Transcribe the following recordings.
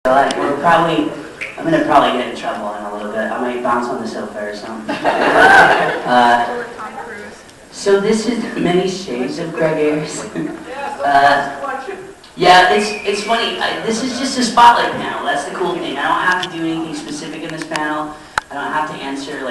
I'm gonna probably get in trouble in a little bit. I might bounce on the sofa or something. So this is Many Shades of Greg Ayres. Yeah, it's funny. This is just a spotlight panel. That's the cool thing. I don't have to do anything specific in this panel. I don't have to answer,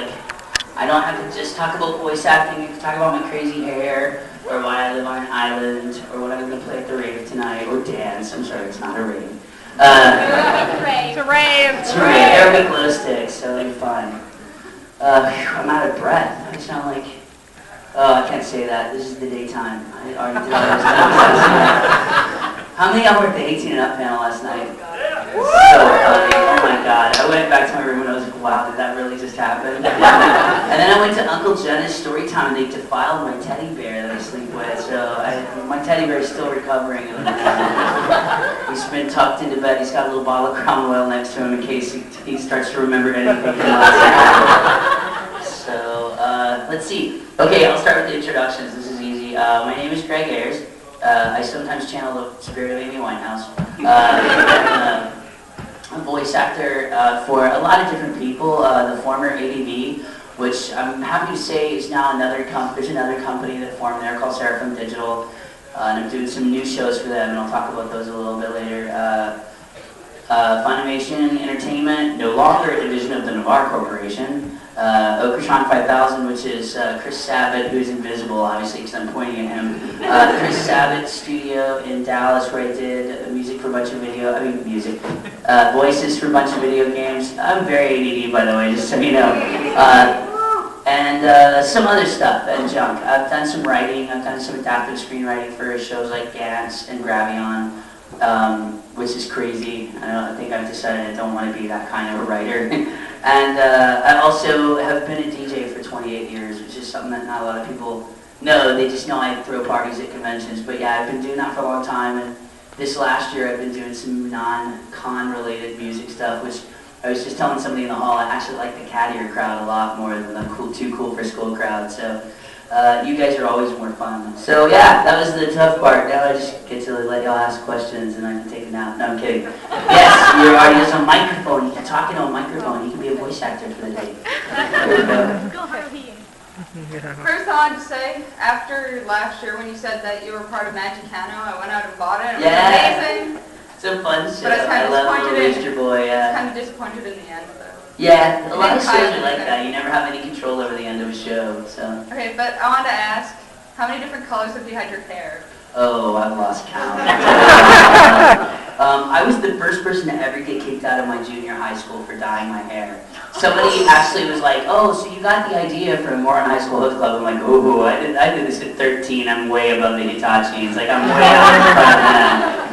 I don't have to just talk about voice acting. I can talk about my crazy hair, or why I live on an island, or what I'm going to play at the rave tonight, or dance. I'm sorry, it's not a rave. It's a rave. It's a rave. There are glow sticks, so it'll be fun. I'm out of breath. I sound like... Oh, I can't say that. This is the daytime. I already did all those things. How many of y'all were at the 18 and Up panel last night? So funny. Oh my god. I went back to my room and I was like, wow, did that really just happen? And then I went to Uncle Jenna's story time and they defiled my teddy bear that I sleep with. So my teddy bear is still recovering. He's been tucked into bed. He's got a little bottle of Crown Oil next to him in case he starts to remember anything from last night. So let's see. Okay, I'll start with the introductions. This is easy. My name is Greg Ayres. I sometimes channel the spirit of Amy Winehouse. I'm a voice actor for a lot of different people. The former ADV, which I'm happy to say is now there's another company that formed there called Seraphim Digital, and I'm doing some new shows for them, and I'll talk about those a little bit later. Funimation Entertainment, no longer a division of the Navarre Corporation. Okratron 5000, which is Chris Sabat, who's invisible, obviously, because I'm pointing at him. Chris Sabat studio in Dallas, where I did music for a bunch of voices for a bunch of video games. I'm very ADD, by the way, just so you know. And some other stuff and junk. I've done some writing. I've done some adaptive screenwriting for shows like Gantz and Gravion, which is crazy. I think I've decided I don't want to be that kind of a writer. And I also have been a DJ for 28 years, which is something that not a lot of people know. They just know I throw parties at conventions. But yeah, I've been doing that for a long time. And this last year, I've been doing some non-con related music stuff, which I was just telling somebody in the hall, I actually like the cattier crowd a lot more than the too cool for school crowd. So you guys are always more fun. So yeah, that was the tough part. Now I just get to let y'all ask questions and I can take a nap. No, I'm kidding. Yes, your audience on microphone. You can talk into a microphone. You can be a voice actor for the day. First, I wanted to say, after last year when you said that you were part of Magicano, I went out and bought it. It was amazing. It's a fun show. But I was kind of Rooster Boy. kind of disappointed in the end. Yeah, a lot of shows are like that. You never have any control over the end of a show, so. Okay, but I wanted to ask, how many different colors have you had your hair? Oh, I've lost count. I was the first person to ever get kicked out of my junior high school for dyeing my hair. Somebody actually was like, oh, so you got the idea from Moron High School Hood Club. I'm like, oh, I did this at 13. I'm way above the Hitachis. Like, I'm way out in front of them.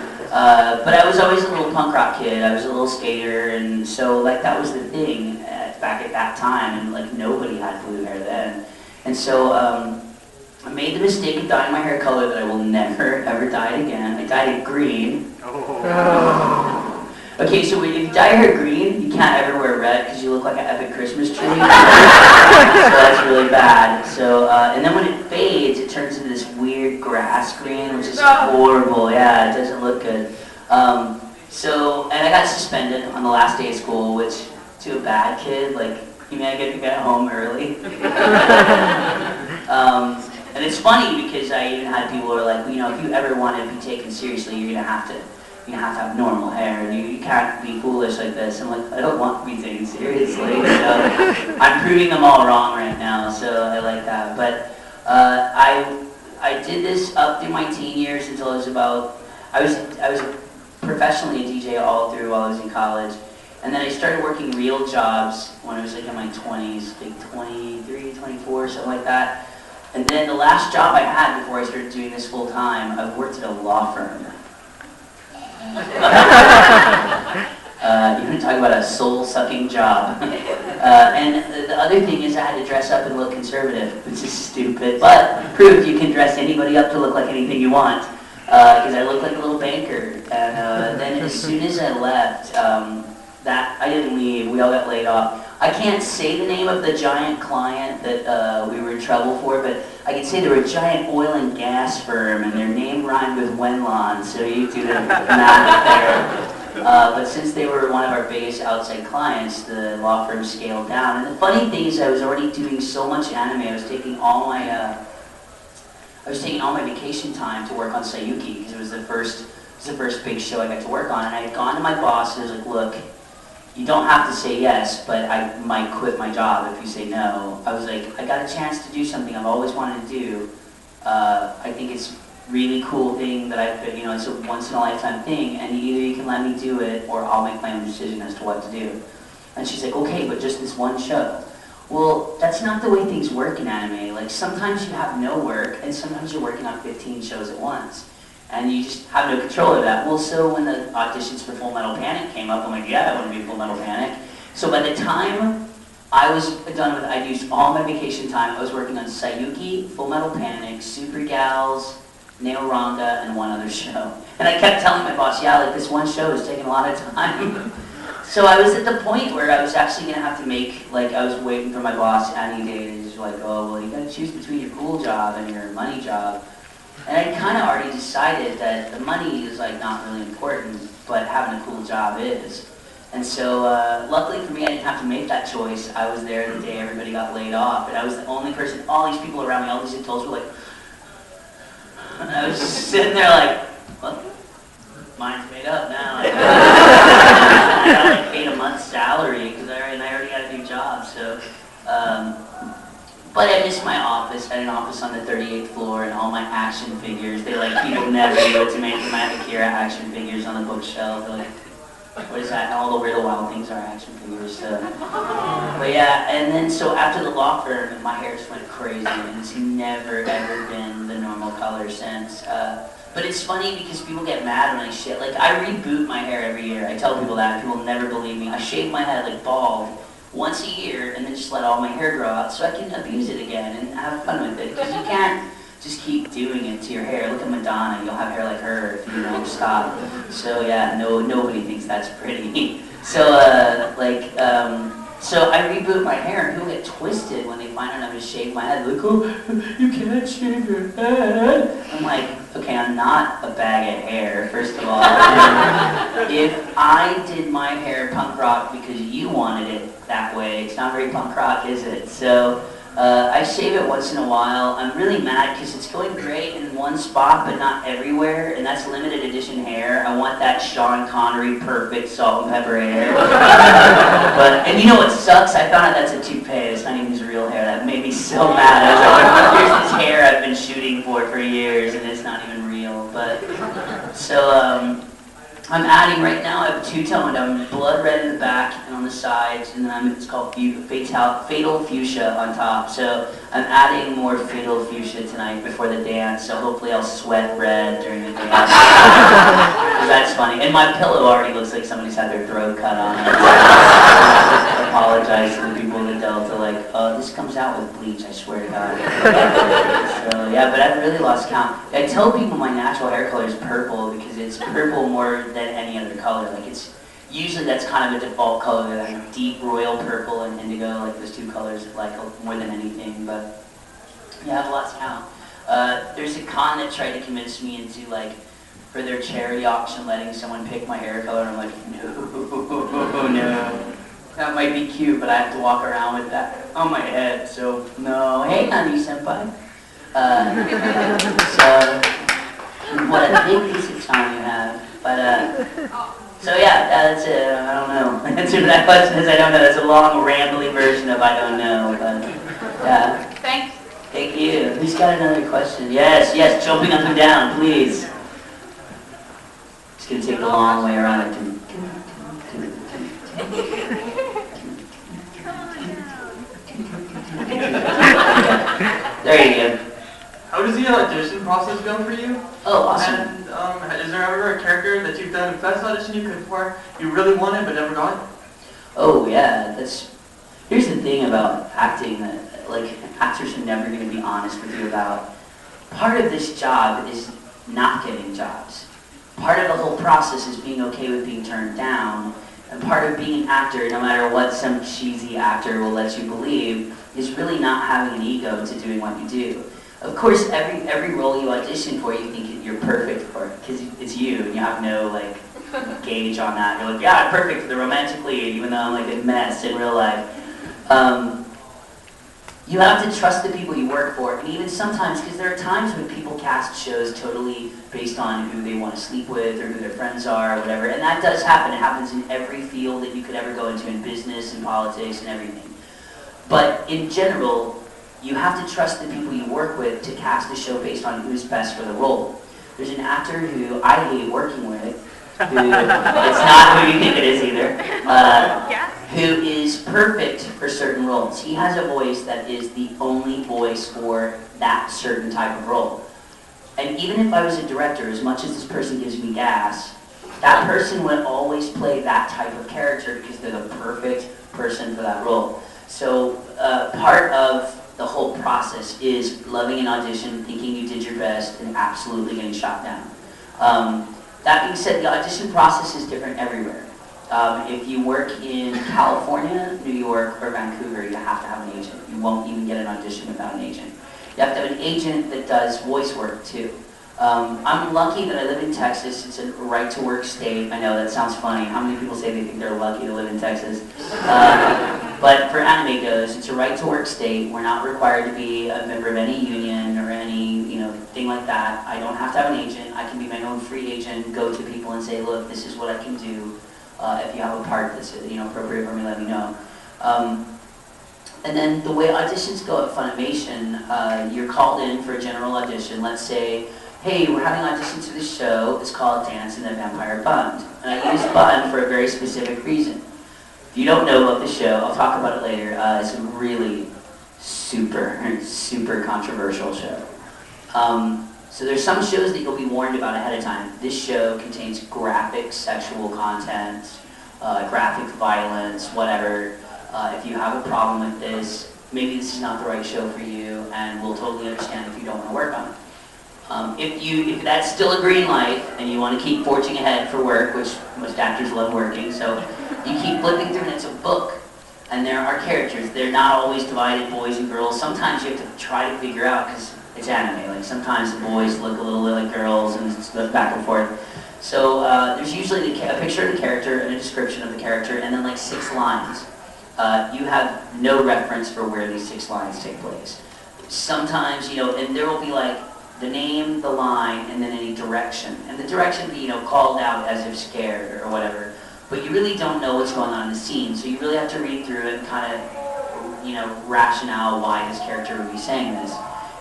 But I was always a little punk rock kid. I was a little skater, and so that was the thing back at that time, and nobody had blue hair then. And so I made the mistake of dyeing my hair a color that I will never ever dye it again. I dyed it green. Oh. Okay, so when you dye your hair green, you can't ever wear red because you look like an epic Christmas tree. So that's really bad. So and then when it fades, it turns into this weird grass green, which is horrible. Yeah, it doesn't look good. And I got suspended on the last day of school, which to a bad kid, you mean I get to get home early? And it's funny because I even had people who are like, if you ever want to be taken seriously, you're gonna have to have normal hair, and you can't be foolish like this. I'm like, I don't want to be taken seriously. So I'm proving them all wrong right now. So I like that. But I did this up through my teen years until I was professionally a DJ all through while I was in college, and then I started working real jobs when I was in my 20s, 23, 24, something like that. And then the last job I had before I started doing this full time, I worked at a law firm. You want to talk about a soul-sucking job. And the other thing is I had to dress up and look conservative, which is stupid, but proved you can dress anybody up to look like anything you want, because I looked like a little banker. And then as soon as I left, I didn't leave, we all got laid off. I can't say the name of the giant client that we were in trouble for, but I can say they were a giant oil and gas firm, and their name rhymed with Wenlon, so you do the math there. But since they were one of our biggest outside clients, the law firm scaled down. And the funny thing is, I was already doing so much anime. I was taking all my vacation time to work on Sayuki because it was the first big show I got to work on. And I had gone to my boss and I was like, look, you don't have to say yes, but I might quit my job if you say no. I was like, I got a chance to do something I've always wanted to do. I think it's really cool thing that it's a once in a lifetime thing, and either you can let me do it or I'll make my own decision as to what to do. And she's like, okay, but just this one show. Well, that's not the way things work in anime. Like sometimes you have no work and sometimes you're working on 15 shows at once. And you just have no control of that. Well, so when the auditions for Full Metal Panic came up, I'm like, yeah, I want to be Full Metal Panic. So by the time I was done with it, I'd used all my vacation time. I was working on Sayuki, Full Metal Panic, Super Gals, Neoranga, and one other show. And I kept telling my boss, yeah, like this one show is taking a lot of time. So I was at the point where I was actually going to have to make, like I was waiting for my boss any day to just like, oh, well, you got to choose between your cool job and your money job. And I kind of already decided that the money is like not really important, but having a cool job is. And so luckily for me, I didn't have to make that choice. I was there the day everybody got laid off, and I was the only person, all these people around me, all these adults were like, and I was just sitting there like, well, mine's made up now. I got like paid a month's salary because I already got a new job. So, but I missed my office. I had an office on the 38th floor and all my action figures. People never knew what to make of my Akira action figures on the bookshelf. They're like, what is that? And all the Weird Wild things are action figures. So. But yeah, and then so after the law firm, my hair just went crazy, and it's never ever been the normal color since. But it's funny because people get mad when I shave. Like I reboot my hair every year. I tell people that. People never believe me. I shave my head like bald once a year, and then just let all my hair grow out so I can abuse it again and have fun with it. Because you can't just keep doing it to your hair. Look at Madonna, you'll have hair like her if you don't stop. So yeah, nobody thinks that's pretty. So so I reboot my hair and people get twisted when they find out I'm just shaving my head. Like, oh, you can't shave your head. I'm like, okay, I'm not a bag of hair, first of all. If I did my hair punk rock because you wanted it that way, it's not very punk rock, is it? So I shave it once in a while. I'm really mad because it's going great in one spot but not everywhere, and that's limited edition hair. I want that Sean Connery perfect salt and pepper hair. And you know what sucks? I found out that's a toupee. It's not even his real hair. That made me so mad. I was like, here's this hair I've been shooting for years and it's not even real. But so I'm adding right now, I have two-toned, I'm blood red in the back and on the sides, and then it's called Fatal Fuchsia on top. So I'm adding more Fatal Fuchsia tonight before the dance, so hopefully I'll sweat red during the dance. That's funny. And my pillow already looks like somebody's had their throat cut on it. I apologize to the people in the Delta, like, oh, this comes out with bleach, I swear to God. So yeah, but I've really lost count. I tell people my natural hair color is purple because it's purple more than any other color. Like it's usually that's kind of a default color, like deep royal purple and indigo, like those two colors like more than anything. But yeah, I've lost count. There's a con that tried to convince me into like for their charity auction letting someone pick my hair color. I'm like, no. That might be cute, but I have to walk around with that on my head, so no. Hey, honey, senpai. So, what a big piece of time you have. But, so yeah, that's it. I don't know. The answer to that question is I don't know. That's a long, rambly version of I don't know, but, yeah. Thanks. Thank you. Who's got another question? Yes, jumping up and down, please. It's going to take a long way around it. There you go. How does the audition process go for you? Oh, awesome. And is there ever a character that you've done a best audition you could for you really wanted but never got? Oh yeah, here's the thing about acting that like actors are never going to be honest with you about. Part of this job is not getting jobs. Part of the whole process is being okay with being turned down. And part of being an actor, no matter what some cheesy actor will let you believe, is really not having an ego to doing what you do. Of course, every role you audition for, you think you're perfect for it, because it's you, and you have no, like, gauge on that. You're like, yeah, I'm perfect for the romantic lead, even though I'm like a mess in real life. You have to trust the people you work for, and even sometimes, because there are times when people cast shows totally based on who they want to sleep with or who their friends are or whatever, and that does happen. It happens in every field that you could ever go into, in business and politics and everything. But in general, you have to trust the people you work with to cast a show based on who's best for the role. There's an actor who I hate working with, who, it's not who you think it is either, who is perfect for certain roles. He has a voice that is the only voice for that certain type of role. And even if I was a director, as much as this person gives me gas, that person would always play that type of character because they're the perfect person for that role. So part of the whole process is loving an audition, thinking you did your best, and absolutely getting shot down. That being said, the audition process is different everywhere. If you work in California, New York, or Vancouver, you have to have an agent. You won't even get an audition without an agent. You have to have an agent that does voice work too. I'm lucky that I live in Texas. It's a right-to-work state. I know that sounds funny. How many people say they think they're lucky to live in Texas? But for anime goes, it's a right-to-work state. We're not required to be a member of any union or any thing like that. I don't have to have an agent. I can be my own free agent, go to people and say, look, this is what I can do. If you have a part that's appropriate for me, let me know. And then the way auditions go at Funimation, you're called in for a general audition. Let's say, hey, we're having auditions for this show. It's called Dance in the Vampire Bund. And I use Bund for a very specific reason. If you don't know about the show, I'll talk about it later. It's a really super controversial show. So there's some shows that you'll be warned about ahead of time. This show contains graphic sexual content, graphic violence, whatever. If you have a problem with this, maybe this is not the right show for you, and we'll totally understand if you don't want to work on it. If that's still a green light, and you want to keep forging ahead for work, which most actors love working, so you keep flipping through and it's a book. And there are characters. They're not always divided, boys and girls. Sometimes you have to try to figure out, because it's anime. Like sometimes the boys look a little like girls, and it goes back and forth. So there's usually a picture of the character and a description of the character, and then like 6 lines. You have no reference for where these 6 lines take place. Sometimes, and there will be like the name, the line, and then any direction. And the direction be, called out as if scared or whatever. But you really don't know what's going on in the scene, so you really have to read through it and kind of, rationale why this character would be saying this.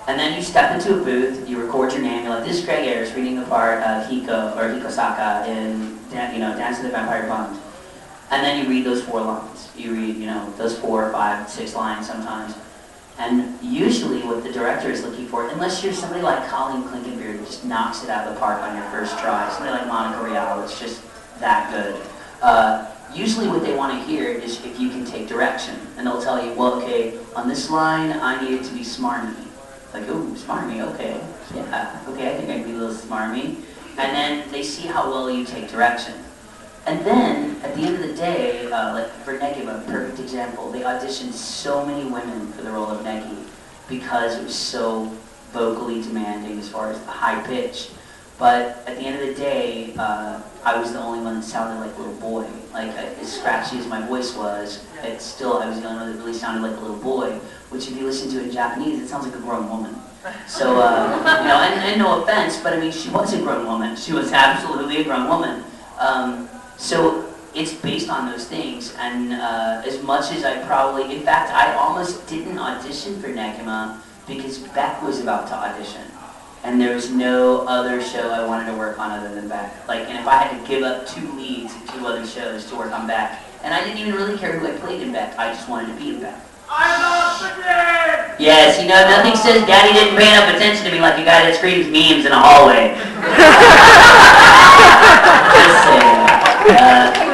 And then you step into a booth, you record your name, you're like, this is Greg Ayres reading the part of Hiko, or Hikosaka in, Dance in the Vampire Bund. And then you read those 4 lines. You read, those 4, 5, 6 lines sometimes. And usually what the director is looking for, unless you're somebody like Colleen Clinkenbeard who just knocks it out of the park on your first try, somebody like Monica Rial, it's just that good. Usually what they want to hear is if you can take direction. And they'll tell you, well, okay, on this line, I need it to be smarmy. Like, ooh, smarmy, okay. Yeah, okay, I think I can be a little smarmy. And then they see how well you take direction. And then, at the end of the day, like for Negima, perfect example, they auditioned so many women for the role of Negi because it was so vocally demanding as far as the high pitch. But at the end of the day, I was the only one that sounded like a little boy. Like, as scratchy as my voice was, I was the only one that really sounded like a little boy, which if you listen to it in Japanese, it sounds like a grown woman. So, and no offense, but I mean, she was a grown woman. She was absolutely a grown woman. So it's based on those things, and as much as I probably, in fact, I almost didn't audition for Negima because Beck was about to audition. And there was no other show I wanted to work on other than Beck. Like, and if I had to give up 2 leads and 2 other shows to work on Beck, and I didn't even really care who I played in Beck, I just wanted to be in Beck. I love the game! Yes, nothing says Daddy didn't pay enough attention to me like a guy that screams memes in a hallway. Just saying.